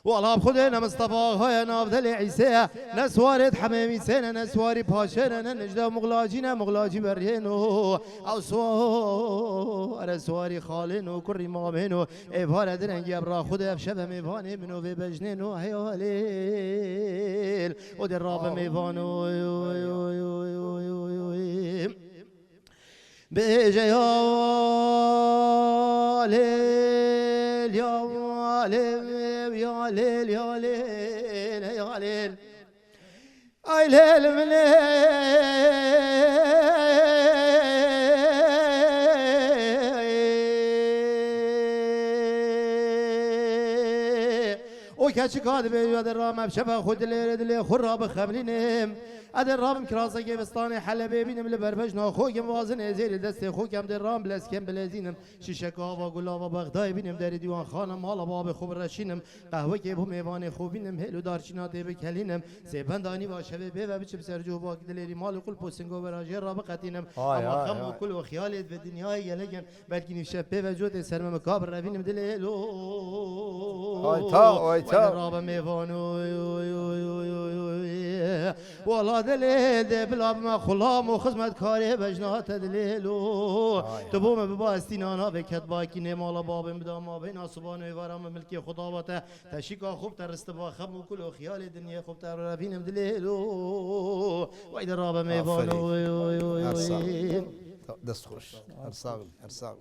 والله بخدنا مصطفى هاي نافذل عيسى نسوارد حمامي سنة نسواري باشنا نجدا مغلاجينا مغلاجي برينو او سوار سواري خالنو كري مامنو ابهار درن جبرا خد افشب ميفاني منو في بجنينو هياليل ودر راب ميفانو بيجي يا ليل يا ليل يا ليل يا ليل يا ليل اي ليل من وكاتش قاد بيجي الرام بشبه خد ليل خراب خملينم ادر رام كراسه جبستاني حلبي بينم لبربج ناخوكم وازن زير دست خوكم در رام بلسكم بلزينم شيشكا و گلاب بغداد بينم در ديوان خانم حالا باب خوب رشينم قهوه که بو میوان خوبینم هلو دارچینات بکلینم سبندانی باشه به و بچم سرجو باک دلری مال کل پوسنگو براجر را بقتینم اما خم و کل و خیالت به دنیای گلگن بلکه نشه به وجود سرم مکابر روینم دللو آیتا راب میوان والله دلیل بلا ما خلام و خدمت کاری بجنات دلیلو تبوم ببا استینانا به کتبا کی نمال بابم بدام ما بین آسمان و ورام ملکی خدا و تشیکا خوب تر استبا خم و کل و خیال دنیا خوب تر رفینم دلیلو و ایدر راب میوانو دست خوش ارساغ